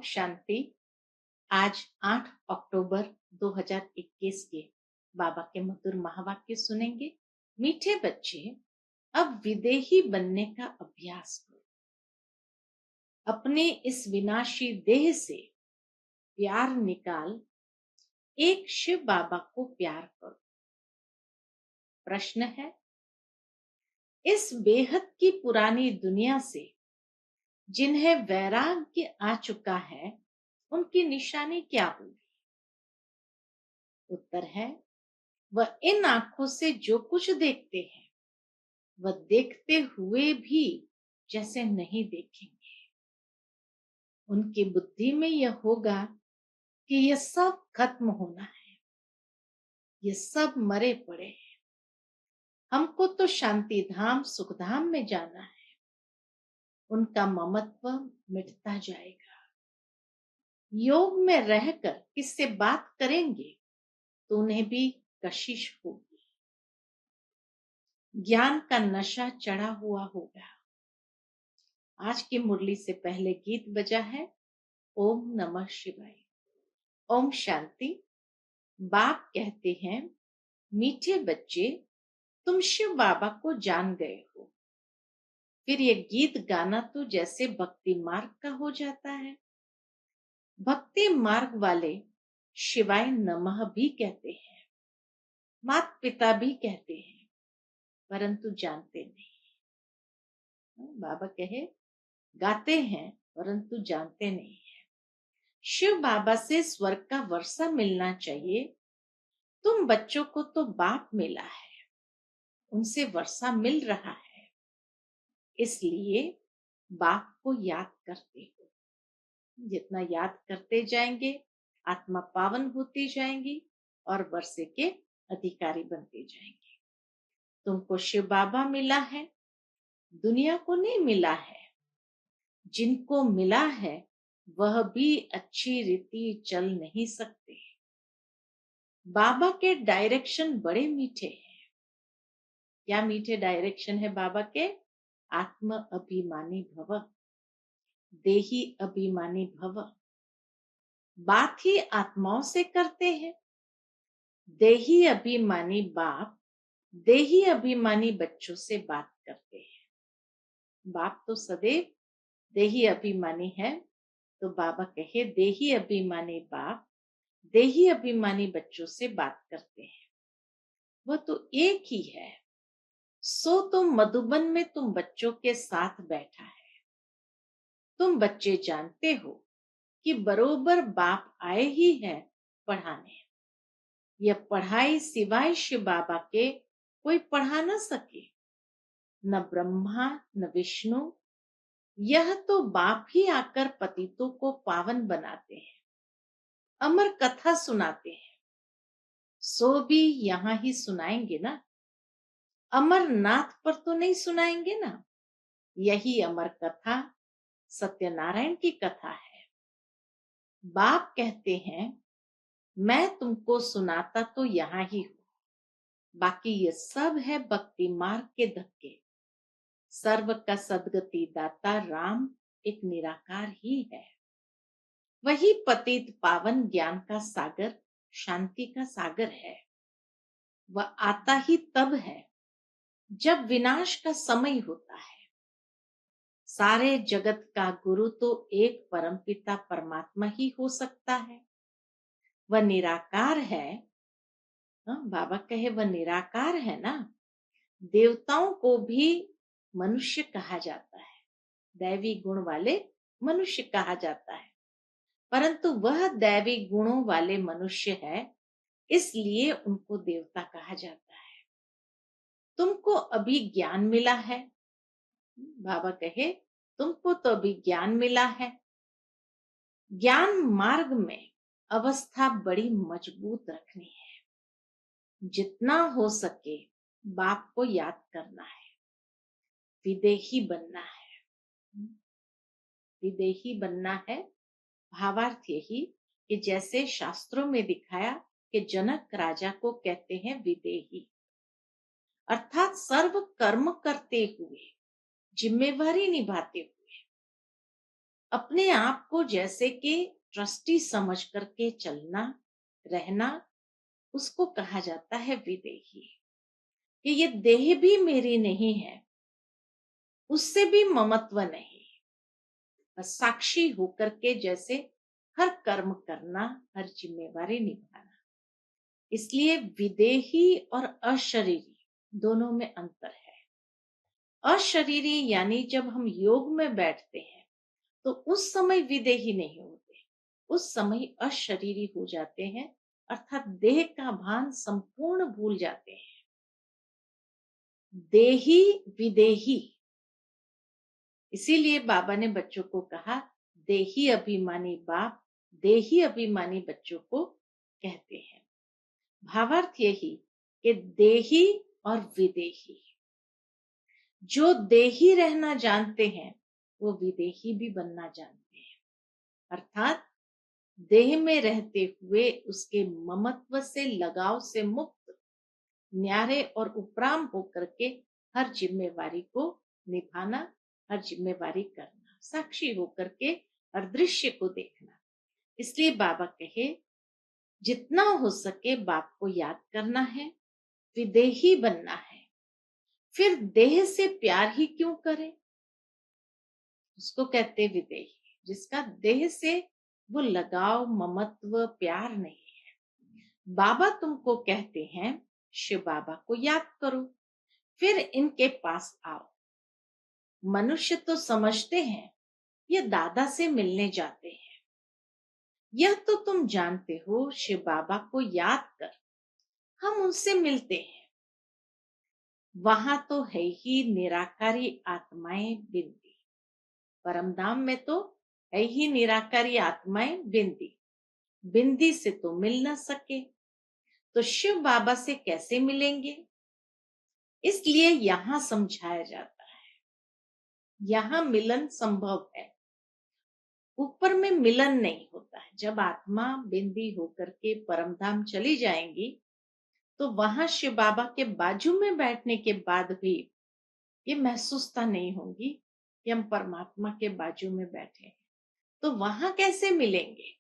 शांति। आज 8 अक्टूबर 2021 के बाबा के मधुर महावाक्य सुनेंगे। मीठे बच्चे, अब विदेही बनने का अभ्यास करो। अपने इस विनाशी देह से प्यार निकाल एक शिव बाबा को प्यार करो। प्रश्न है, इस बेहद की पुरानी दुनिया से जिन्हें वैराग्य आ चुका है, उनकी निशानी क्या होगी? उत्तर है, वह इन आंखों से जो कुछ देखते हैं वह देखते हुए भी जैसे नहीं देखेंगे। उनकी बुद्धि में यह होगा कि यह सब खत्म होना है, ये सब मरे पड़े हैं, हमको तो शांति धाम सुख धाम में जाना है। उनका ममत्व मिटता जाएगा। योग में रहकर किससे बात करेंगे तो उन्हें भी कशिश होगी। ज्ञान का नशा चढ़ा हुआ होगा। आज की मुरली से पहले गीत बजा है, ओम नमः शिवाय। ओम शांति। बाप कहते हैं, मीठे बच्चे, तुम शिव बाबा को जान गए हो। फिर ये गीत गाना तो जैसे भक्ति मार्ग का हो जाता है। भक्ति मार्ग वाले शिवाय नमः भी कहते हैं, माता पिता भी कहते हैं, परंतु जानते नहीं। बाबा कहे, गाते हैं परंतु जानते नहीं है। शिव बाबा से स्वर्ग का वर्षा मिलना चाहिए। तुम बच्चों को तो बाप मिला है, उनसे वर्षा मिल रहा है, इसलिए बाप को याद करते हो। जितना याद करते जाएंगे, आत्मा पावन होती जाएंगी और वर्षे के अधिकारी बनते जाएंगे। तुमको शिव बाबा मिला है, दुनिया को नहीं मिला है। जिनको मिला है वह भी अच्छी रीति चल नहीं सकते। बाबा के डायरेक्शन बड़े मीठे हैं। क्या मीठे डायरेक्शन है बाबा के? आत्म अभिमानी भव, देही अभिमानी भव। बात ही आत्माओं से करते हैं। देही अभिमानी बाप देही अभिमानी बच्चों से बात करते हैं। बाप तो सदैव देही अभिमानी है, तो बाबा कहे, देही अभिमानी बाप देही अभिमानी बच्चों से बात करते हैं। वह तो एक ही है। सो तुम मधुबन में तुम बच्चों के साथ बैठा है। तुम बच्चे जानते हो कि बरोबर बाप आए ही है पढ़ाने। यह पढ़ाई सिवाय शिव बाबा के कोई पढ़ा न सके, न ब्रह्मा न विष्णु। यह तो बाप ही आकर पतितों को पावन बनाते हैं, अमर कथा सुनाते हैं। सो भी यहाँ ही सुनाएंगे ना, अमरनाथ पर तो नहीं सुनाएंगे ना। यही अमर कथा सत्यनारायण की कथा है। बाप कहते हैं, मैं तुमको सुनाता तो यहाँ ही हूं, बाकी ये सब है भक्ति मार्ग के धक्के। सर्व का सदगति दाता राम एक निराकार ही है। वही पतित पावन ज्ञान का सागर, शांति का सागर है। वह आता ही तब है जब विनाश का समय होता है। सारे जगत का गुरु तो एक परमपिता परमात्मा ही हो सकता है। वह निराकार है। बाबा कहे, वह निराकार है ना। देवताओं को भी मनुष्य कहा जाता है, दैवी गुण वाले मनुष्य कहा जाता है, परंतु वह दैवी गुणों वाले मनुष्य है, इसलिए उनको देवता कहा जाता है। तुमको अभी ज्ञान मिला है। बाबा कहे, तुमको तो अभी ज्ञान मिला है। ज्ञान मार्ग में अवस्था बड़ी मजबूत रखनी है। जितना हो सके बाप को याद करना है, विदेही बनना है। विदेही बनना है, भावार्थ यही कि जैसे शास्त्रों में दिखाया कि जनक राजा को कहते हैं विदेही, अर्थात सर्व कर्म करते हुए, जिम्मेवारी निभाते हुए। अपने आप को जैसे कि ट्रस्टी समझ करके चलना, रहना, उसको कहा जाता है विदेही। कि ये देह भी मेरी नहीं है, उससे भी ममत्व नहीं, बस साक्षी होकर के जैसे हर कर्म करना, हर जिम्मेवारी निभाना। इसलिए विदेही और अशरीरी दोनों में अंतर है। अशरीरी यानी जब हम योग में बैठते हैं तो उस समय विदेही नहीं होते, उस समय अशरीरी हो जाते हैं, अर्थात देह का भान संपूर्ण भूल जाते हैं। देही विदेही, इसीलिए बाबा ने बच्चों को कहा देही अभिमानी बाप देही अभिमानी बच्चों को कहते हैं। भावार्थ यही कि देही और विदेही, जो देही रहना जानते हैं वो विदेही भी बनना जानते हैं। अर्थात देह में रहते हुए उसके ममत्व से, लगाव से मुक्त, न्यारे और उपराम होकर के हर जिम्मेवारी को निभाना, हर जिम्मेवारी करना, साक्षी होकर के हर दृश्य को देखना। इसलिए बाबा कहे जितना हो सके बाप को याद करना है, विदेही बनना है। फिर देह से प्यार ही क्यों करें, उसको कहते विदेही, जिसका देह से वो लगाव, ममत्व, प्यार नहीं है। बाबा तुमको कहते हैं शिव बाबा को याद करो, फिर इनके पास आओ। मनुष्य तो समझते हैं ये दादा से मिलने जाते हैं, यह तो तुम जानते हो शिव बाबा को याद कर हम उनसे मिलते हैं। वहां तो है ही निराकारी आत्माएं बिंदी, परमधाम में तो है ही निराकारी आत्माएं बिंदी, बिंदी से तो मिल न सके तो शिव बाबा से कैसे मिलेंगे। इसलिए यहां समझाया जाता है, यहां मिलन संभव है, ऊपर में मिलन नहीं होता है। जब आत्मा बिंदी होकर के परमधाम चली जाएंगी तो वहां शिव बाबा के बाजू में बैठने के बाद भी ये महसूसता नहीं होगी कि हम परमात्मा के बाजू में बैठे हैं, तो वहां कैसे मिलेंगे।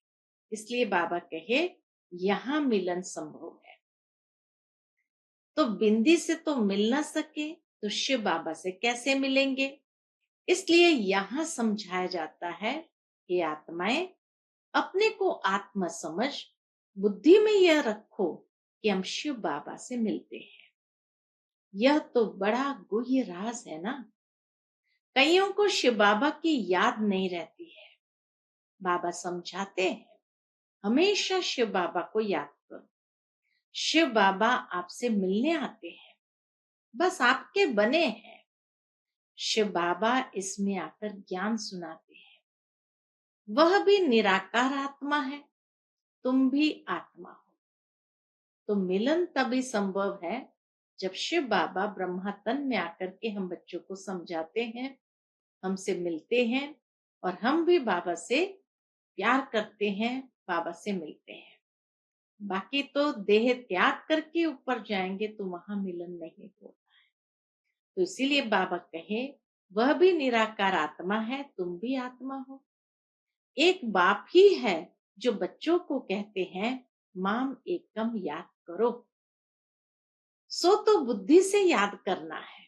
इसलिए बाबा कहे यहां मिलन संभव है। तो बिंदी से तो मिल ना सके तो शिव बाबा से कैसे मिलेंगे। इसलिए यहां समझाया जाता है कि आत्माएं अपने को आत्मा समझ बुद्धि में यह रखो कि हम शिव बाबा से मिलते हैं। यह तो बड़ा गुह्य राज है ना। कईयों को शिव बाबा की याद नहीं रहती है। बाबा समझाते हैं हमेशा शिव बाबा को याद करो, शिव बाबा आपसे मिलने आते हैं, बस आपके बने हैं। शिव बाबा इसमें आकर ज्ञान सुनाते हैं। वह भी निराकार आत्मा है, तुम भी आत्मा हो। तो मिलन तभी संभव है जब शिव बाबा ब्रह्मा तन में आकर के हम बच्चों को समझाते हैं, हमसे मिलते हैं और हम भी बाबा से प्यार करते हैं, बाबा से मिलते हैं। बाकी तो देह त्याग करके ऊपर जाएंगे तो वहां मिलन नहीं होता है। तो इसीलिए बाबा कहे वह भी निराकार आत्मा है, तुम भी आत्मा हो। एक बाप ही है जो बच्चों को कहते हैं माम एकम याद करो। सो तो बुद्धि से याद करना है।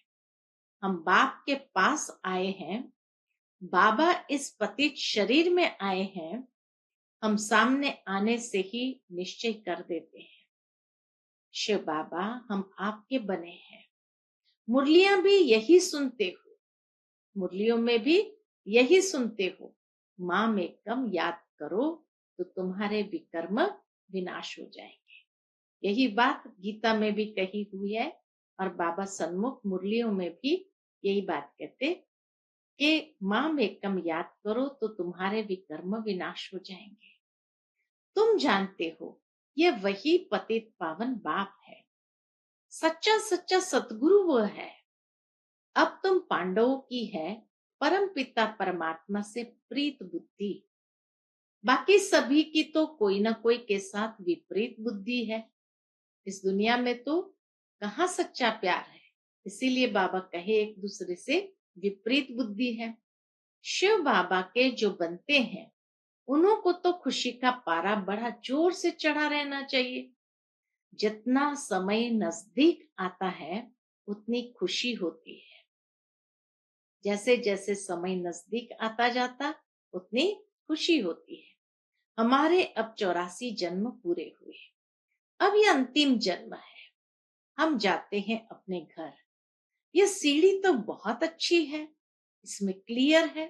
हम बाप के पास आए हैं, बाबा इस पतित शरीर में आए हैं, हम सामने आने से ही निश्चय कर देते हैं शिव बाबा हम आपके बने हैं। मुरलियां भी यही सुनते हो, मुरलियों में भी यही सुनते हो, मां में कम याद करो तो तुम्हारे विकर्म विनाश हो जाएंगे। यही बात गीता में भी कही हुई है और बाबा सन्मुख मुरलियों में भी यही बात कहते कि मां में कम याद करो तो तुम्हारे विकर्म विनाश हो जाएंगे। तुम जानते हो ये वही पतित पावन बाप है, सच्चा सच्चा सतगुरु वो है। अब तुम पांडवों की है परम पिता परमात्मा से प्रीत बुद्धि, बाकी सभी की तो कोई ना कोई के साथ विपरीत बुद्धि है। इस दुनिया में तो कहाँ सच्चा प्यार है। इसीलिए बाबा कहे एक दूसरे से विपरीत बुद्धि है। शिव बाबा के जो बनते हैं, उन्हों को तो खुशी का पारा बड़ा जोर से चढ़ा रहना चाहिए। जितना समय नजदीक आता है, उतनी खुशी होती है। जैसे जैसे समय नजदीक आता जाता, उतनी खुशी होती है। हमारे अब 84 जन्म पूरे हुए, अब ये अंतिम जन्म है। हम जाते हैं अपने घर। ये सीढ़ी तो बहुत अच्छी है, इसमें क्लियर है,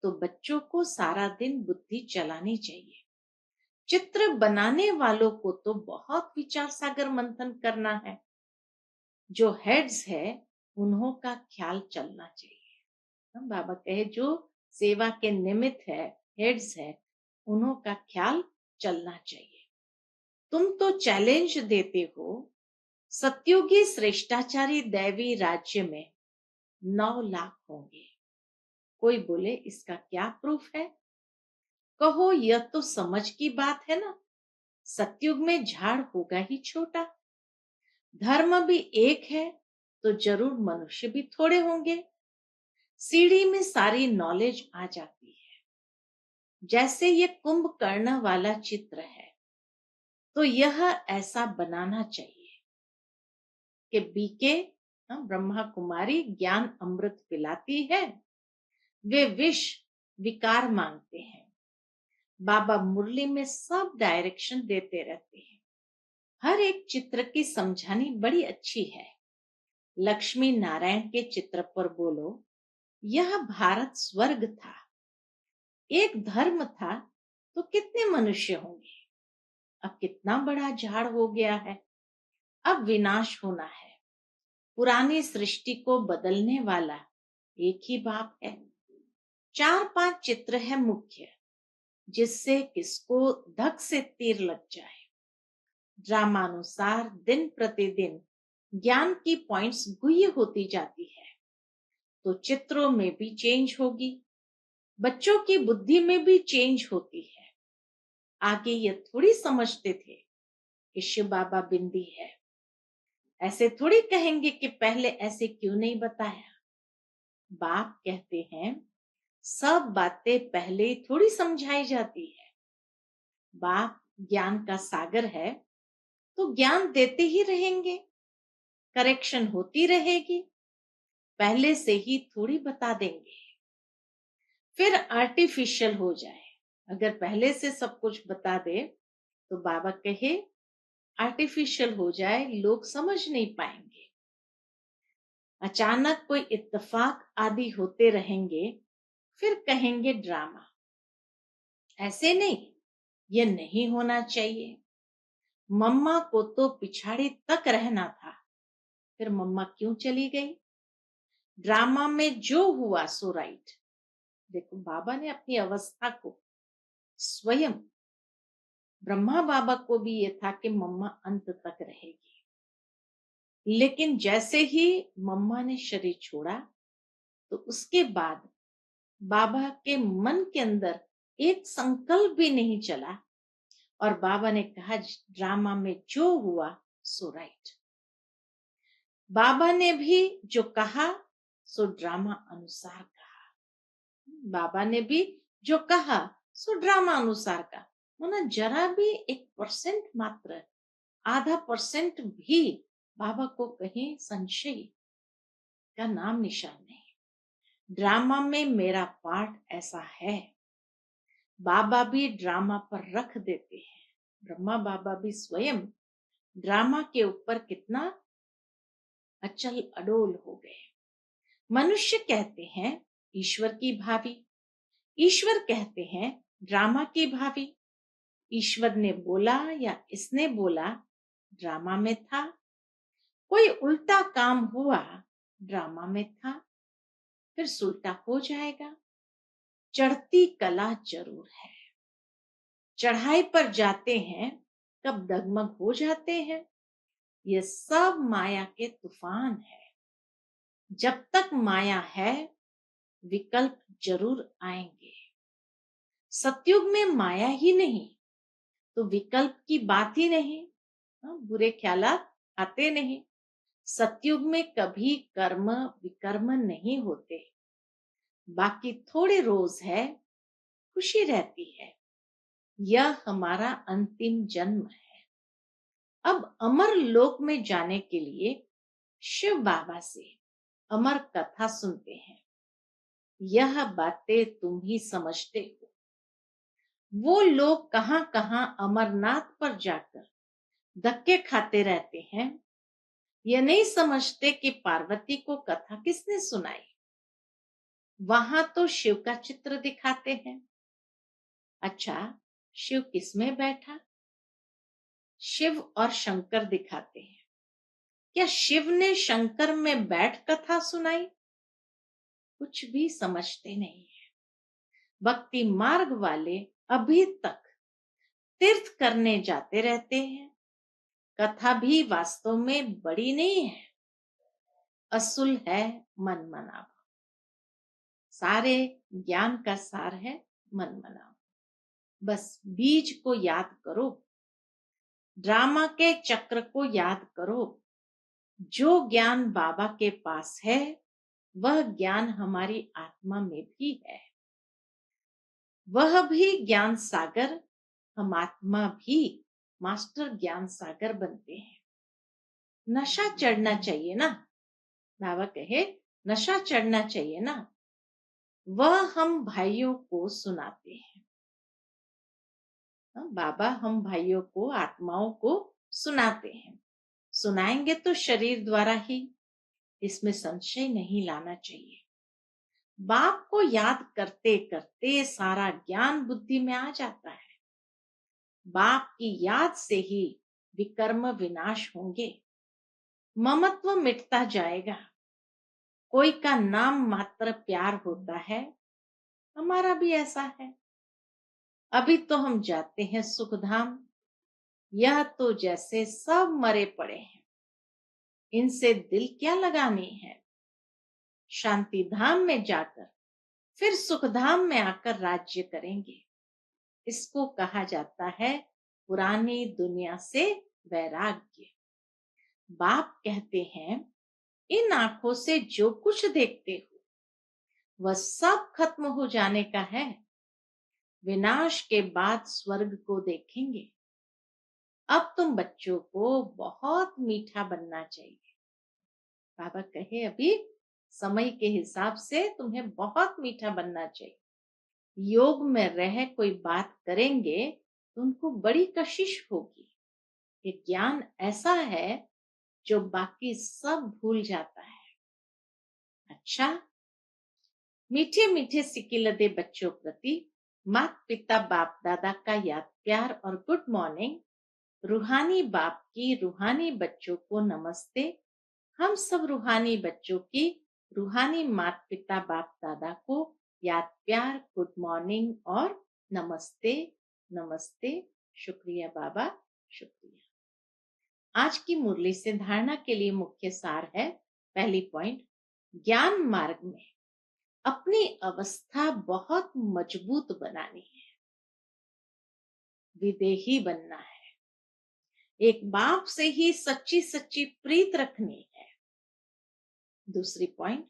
तो बच्चों को सारा दिन बुद्धि चलानी चाहिए। चित्र बनाने वालों को तो बहुत विचार सागर मंथन करना है। जो हेड्स है, उन्हों का ख्याल चलना चाहिए। बाबा कहे जो सेवा के निमित्त है, हेड्स है, उन्हों का ख्याल चलना चाहिए। तुम तो चैलेंज देते हो, सत्युगी श्रेष्ठाचारी दैवी राज्य में 9 लाख होंगे। कोई बोले इसका क्या प्रूफ है? कहो यह तो समझ की बात है ना। सत्युग में झाड़ होगा ही छोटा। धर्म भी एक है, तो जरूर मनुष्य भी थोड़े होंगे। सीढ़ी में सारी नॉलेज आ जाती है। जैसे ये कुंभकर्ण वाला चित्र है, तो यह ऐसा बनाना चाहिए कि बीके ब्रह्मा कुमारी ज्ञान अमृत पिलाती है, वे विष विकार मांगते हैं। बाबा मुरली में सब डायरेक्शन देते रहते हैं। हर एक चित्र की समझानी बड़ी अच्छी है। लक्ष्मी नारायण के चित्र पर बोलो, यह भारत स्वर्ग था, एक धर्म था, तो कितने मनुष्य होंगे। अब कितना बड़ा झाड़ हो गया है, अब विनाश होना है। पुरानी सृष्टि को बदलने वाला एक ही बाप है। 4-5 चित्र है मुख्य, जिससे किसको धक से तीर लग जाए। ड्रामानुसार दिन प्रतिदिन ज्ञान की पॉइंट्स गुह्य होती जाती है, तो चित्रों में भी चेंज होगी, बच्चों की बुद्धि में भी चेंज होती है। आगे ये थोड़ी समझते थे कि शिव बाबा बिंदी है। ऐसे थोड़ी कहेंगे कि पहले ऐसे क्यों नहीं बताया। बाप कहते हैं सब बातें पहले ही थोड़ी समझाई जाती है। बाप ज्ञान का सागर है, तो ज्ञान देते ही रहेंगे, करेक्शन होती रहेगी। पहले से ही थोड़ी बता देंगे, फिर आर्टिफिशियल हो जाए। अगर पहले से सब कुछ बता दे, तो बाबा कहे आर्टिफिशियल हो जाए, लोग समझ नहीं पाएंगे। अचानक कोई इत्तेफाक आदि होते रहेंगे, फिर कहेंगे ड्रामा। ऐसे नहीं, ये नहीं होना चाहिए। मम्मा को तो पिछाड़ी तक रहना था, फिर मम्मा क्यों चली गई? ड्रामा में जो हुआ सो राइट। देखो बाबा ने अपनी अवस्था को स्वयं, ब्रह्मा बाबा को भी ये था कि मम्मा अंत तक रहेगी, लेकिन जैसे ही मम्मा ने शरीर छोड़ा, तो उसके बाद बाबा के मन के अंदर एक संकल्प भी नहीं चला, और बाबा ने कहा ड्रामा में जो हुआ सो राइट। बाबा ने भी जो कहा सो ड्रामा अनुसार कहा। बाबा ने भी जो कहा सो ड्रामा अनुसार का। माना जरा भी 1% मात्र, आधा % भी बाबा को कहीं संशय का नाम निशान नहीं। ड्रामा में मेरा पार्ट ऐसा है। बाबा भी ड्रामा पर रख देते हैं। ब्रह्मा बाबा भी स्वयं ड्रामा के ऊपर कितना अचल अडोल हो गए। मनुष्य कहते हैं ईश्वर की भाभी, ईश्वर कहते हैं ड्रामा की भाभी। ईश्वर ने बोला या इसने बोला, ड्रामा में था। कोई उल्टा काम हुआ, ड्रामा में था, फिर सुलटा हो जाएगा। चढ़ती कला जरूर है। चढ़ाई पर जाते हैं, कब डगमग हो जाते हैं। ये सब माया के तूफान है। जब तक माया है, विकल्प जरूर आएंगे। सतयुग में माया ही नहीं, तो विकल्प की बात ही नहीं। बुरे ख्यालात आते नहीं। सतयुग में कभी कर्म विकर्म नहीं होते। बाकी थोड़े रोज है, खुशी रहती है। यह हमारा अंतिम जन्म है। अब अमर लोक में जाने के लिए शिव बाबा से अमर कथा सुनते हैं। यह बातें तुम ही समझते हो। वो लोग कहां कहां अमरनाथ पर जाकर धक्के खाते रहते हैं। ये नहीं समझते कि पार्वती को कथा किसने सुनाई। वहां तो शिव का चित्र दिखाते हैं। अच्छा, शिव किसमें बैठा? शिव और शंकर दिखाते हैं। क्या शिव ने शंकर में बैठ कथा सुनाई? कुछ भी समझते नहीं है। भक्ति मार्ग वाले अभी तक तीर्थ करने जाते रहते हैं। कथा भी वास्तव में बड़ी नहीं है, असुल है मन मनाव। सारे ज्ञान का सार है मन मनाव। बस बीज को याद करो, ड्रामा के चक्र को याद करो। जो ज्ञान बाबा के पास है वह ज्ञान हमारी आत्मा में भी है। वह भी ज्ञान सागर, हम आत्मा भी मास्टर ज्ञान सागर बनते हैं। नशा चढ़ना चाहिए ना, बाबा कहे नशा चढ़ना चाहिए ना। वह हम भाइयों को सुनाते हैं। बाबा हम भाइयों को, आत्माओं को सुनाते हैं। सुनाएंगे तो शरीर द्वारा ही, इसमें संशय नहीं लाना चाहिए। बाप को याद करते करते सारा ज्ञान बुद्धि में आ जाता है। बाप की याद से ही विकर्म विनाश होंगे, ममत्व मिटता जाएगा। कोई का नाम मात्र प्यार होता है, हमारा भी ऐसा है। अभी तो हम जाते हैं सुखधाम। यह तो जैसे सब मरे पड़े हैं, इनसे दिल क्या लगानी है। शांति धाम में जाकर फिर सुखधाम में आकर राज्य करेंगे। इसको कहा जाता है पुरानी दुनिया से वैराग्य। बाप कहते हैं इन आंखों से जो कुछ देखते हो वह सब खत्म हो जाने का है। विनाश के बाद स्वर्ग को देखेंगे। अब तुम बच्चों को बहुत मीठा बनना चाहिए। बाबा कहे अभी समय के हिसाब से तुम्हें बहुत मीठा बनना चाहिए। योग में रह कोई बात करेंगे तो उनको बड़ी कशिश होगी। ये ज्ञान ऐसा है जो बाकी सब भूल जाता है। अच्छा, मीठे मीठे सिकिलदे बच्चों प्रति माता पिता बाप दादा का याद प्यार और गुड मॉर्निंग। रूहानी बाप की रूहानी बच्चों को नमस्ते। हम सब रूहानी बच्चों की रूहानी माता पिता बाप दादा को याद प्यार, गुड मॉर्निंग और नमस्ते। नमस्ते। शुक्रिया बाबा, शुक्रिया। आज की मुरली से धारणा के लिए मुख्य सार है। पहली पॉइंट, ज्ञान मार्ग में अपनी अवस्था बहुत मजबूत बनानी है, विदेही बनना है। एक बाप से ही सच्ची सच्ची प्रीत रखनी है। दूसरी पॉइंट,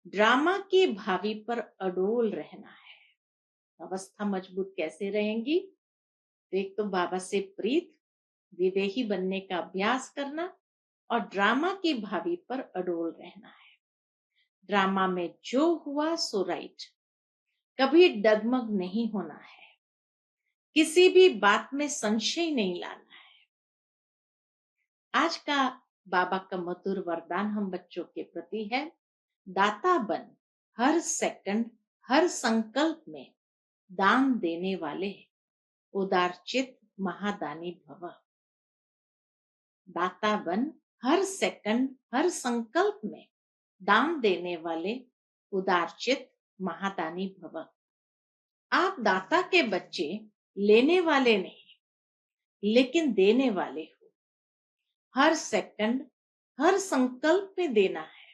ड्रामा की भावी पर अडोल रहना है। अवस्था मजबूत कैसे रहेंगी? एक तो बाबा से प्रीत, विदेही बनने का अभ्यास करना और ड्रामा की भावी पर अडोल रहना है। ड्रामा में जो हुआ सो राइट, कभी डगमग नहीं होना है, किसी भी बात में संशय नहीं लाना है। आज का बाबा का मधुर वरदान हम बच्चों के प्रति है, दाता बन, हर सेकंड हर संकल्प में दान देने वाले, उदारचित महादानी भव। दाता बन, हर सेकंड हर संकल्प में दान देने वाले, उदारचित महादानी भव। आप दाता के बच्चे लेने वाले नहीं, लेकिन देने वाले हो। हर सेकंड हर संकल्प में देना है।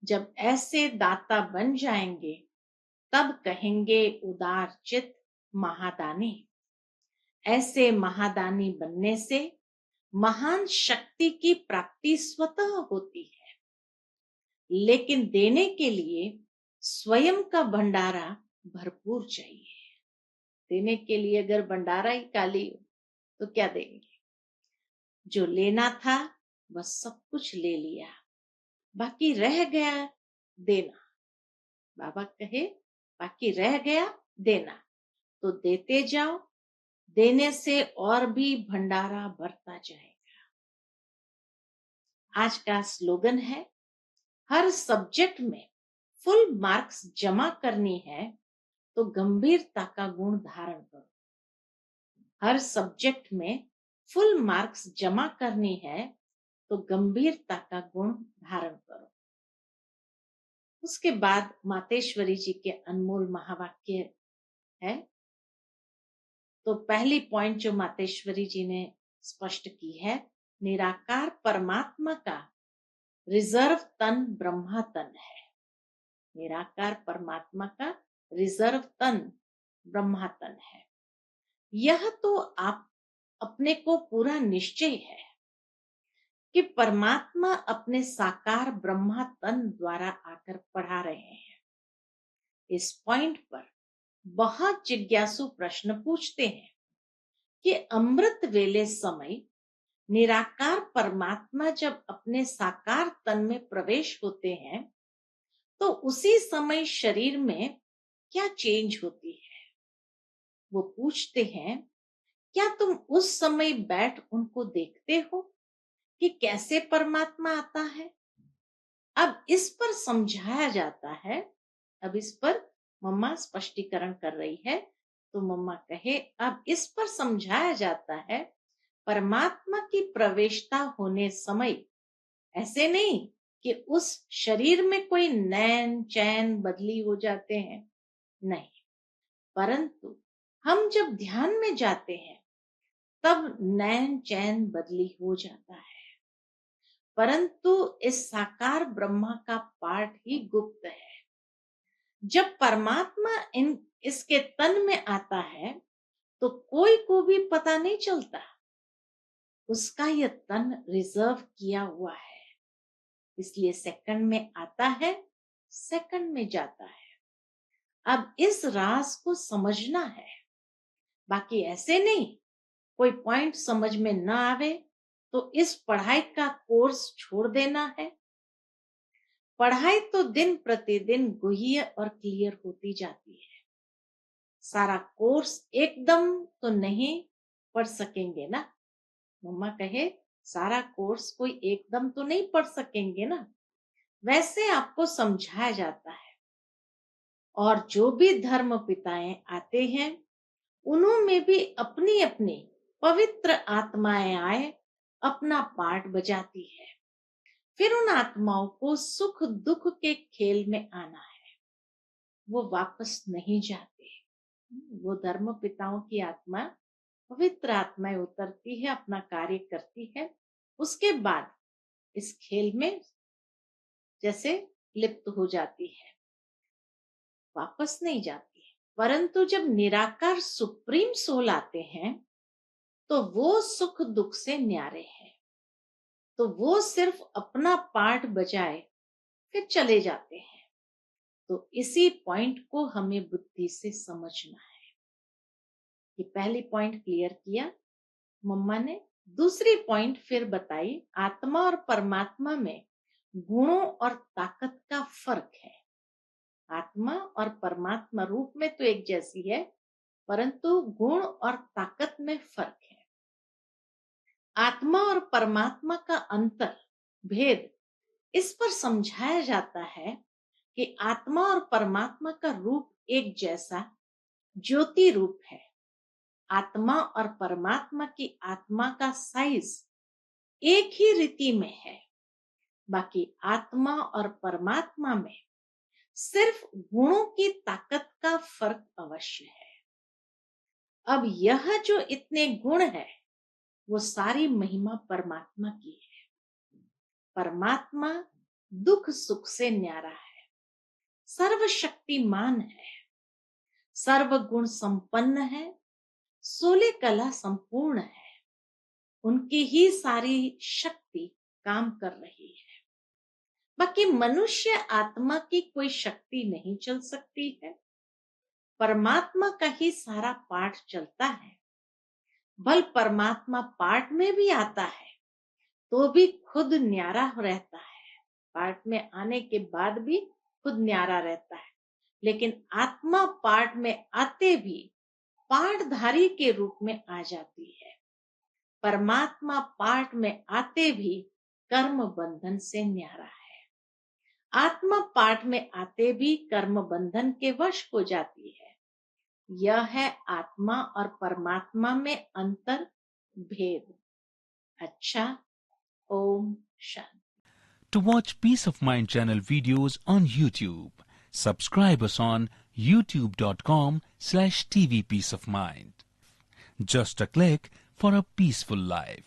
जब ऐसे दाता बन जाएंगे तब कहेंगे उदारचित महादानी। ऐसे महादानी बनने से महान शक्ति की प्राप्ति स्वतः होती है, लेकिन देने के लिए स्वयं का भंडारा भरपूर चाहिए। देने के लिए अगर भंडारा ही खाली हो तो क्या देंगे। जो लेना था बस सब कुछ ले लिया, बाकी रह गया देना। बाबा कहे बाकी रह गया देना, तो देते जाओ, देने से और भी भंडारा बढ़ता जाएगा। आज का स्लोगन है, हर सब्जेक्ट में फुल मार्क्स जमा करनी है तो गंभीरता का गुण धारण करो। हर सब्जेक्ट में फुल मार्क्स जमा करनी है तो गंभीरता का गुण धारण करो। उसके बाद मातेश्वरी जी के अनमोल महावाक्य है। तो पहली पॉइंट जो मातेश्वरी जी ने स्पष्ट की है, निराकार परमात्मा का रिजर्व तन ब्रह्मा तन है। निराकार परमात्मा का रिजर्व तन ब्रह्मा तन है। यह तो आप अपने को पूरा निश्चय है कि परमात्मा अपने साकार ब्रह्मा तन द्वारा आकर पढ़ा रहे हैं। इस पॉइंट पर बहुत जिज्ञासु प्रश्न पूछते हैं कि अमृत वेले समय निराकार परमात्मा जब अपने साकार तन में प्रवेश होते हैं तो उसी समय शरीर में क्या चेंज होती है। वो पूछते हैं, क्या तुम उस समय बैठ उनको देखते हो कि कैसे परमात्मा आता है। अब इस पर समझाया जाता है। अब इस पर मम्मा स्पष्टीकरण कर रही है। तो मम्मा कहे, अब इस पर समझाया जाता है, परमात्मा की प्रवेशता होने समय ऐसे नहीं कि उस शरीर में कोई नैन चैन बदली हो जाते हैं, नहीं, परंतु हम जब ध्यान में जाते हैं तब नैन चैन बदली हो जाता है। परंतु इस साकार ब्रह्मा का पाठ ही गुप्त है। जब परमात्मा इसके तन में आता है तो कोई को भी पता नहीं चलता। उसका यह तन रिजर्व किया हुआ है, इसलिए सेकंड में आता है, सेकंड में जाता है। अब इस राज को समझना है, बाकी ऐसे नहीं कोई पॉइंट समझ में ना आवे तो इस पढ़ाई का कोर्स छोड़ देना है। पढ़ाई तो दिन प्रतिदिन गुह्य और क्लियर होती जाती है। सारा कोर्स एकदम तो नहीं पढ़ सकेंगे ना। मम्मा कहे, सारा कोर्स कोई एकदम तो नहीं पढ़ सकेंगे ना। वैसे आपको समझाया जाता है। और जो भी धर्म पिताएं आते हैं उन्होंने भी अपनी अपनी पवित्र आत्माएं आए अपना पार्ट बजाती है। फिर उन आत्माओं को सुख दुख के खेल में आना है, वो वापस नहीं जाते। वो धर्म पिताओं की आत्मा, पवित्र आत्माएं उतरती है, अपना कार्य करती है, उसके बाद इस खेल में जैसे लिप्त हो जाती है, वापस नहीं जाती है। परंतु जब निराकार सुप्रीम सोल आते हैं तो वो सुख दुख से न्यारे हैं, तो वो सिर्फ अपना पार्ट बजाए फिर चले जाते हैं। तो इसी पॉइंट को हमें बुद्धि से समझना है। कि पहली पॉइंट क्लियर किया मम्मा ने। दूसरी पॉइंट फिर बताई, आत्मा और परमात्मा में गुणों और ताकत का फर्क है। आत्मा और परमात्मा रूप में तो एक जैसी है, परंतु गुण और ताकत में फर्क है। आत्मा और परमात्मा का अंतर भेद इस पर समझाया जाता है कि आत्मा और परमात्मा का रूप एक जैसा ज्योति रूप है। आत्मा और परमात्मा की आत्मा का साइज एक ही रीति में है, बाकी आत्मा और परमात्मा में सिर्फ गुणों की ताकत का फर्क अवश्य है। अब यह जो इतने गुण है वो सारी महिमा परमात्मा की है। परमात्मा दुख सुख से न्यारा है, सर्वशक्तिमान है, सर्वगुण संपन्न है, 16 कला संपूर्ण है। उनकी ही सारी शक्ति काम कर रही है। बाकी मनुष्य आत्मा की कोई शक्ति नहीं चल सकती है, परमात्मा का ही सारा पाठ चलता है। बल परमात्मा पाठ में भी आता है तो भी खुद न्यारा रहता है, पाठ में आने के बाद भी खुद न्यारा रहता है। लेकिन आत्मा पाठ में आते भी पाठधारी के रूप में आ जाती है। परमात्मा पाठ में आते भी कर्म बंधन से न्यारा है। आत्मा पाठ में आते भी कर्म बंधन के वश हो जाती है। यह है आत्मा और परमात्मा में अंतर भेद। अच्छा, Om Shanti. To watch Peace of Mind channel videos on YouTube, subscribe us on youtube.com/TV Peace of Mind. Just a click for a peaceful life.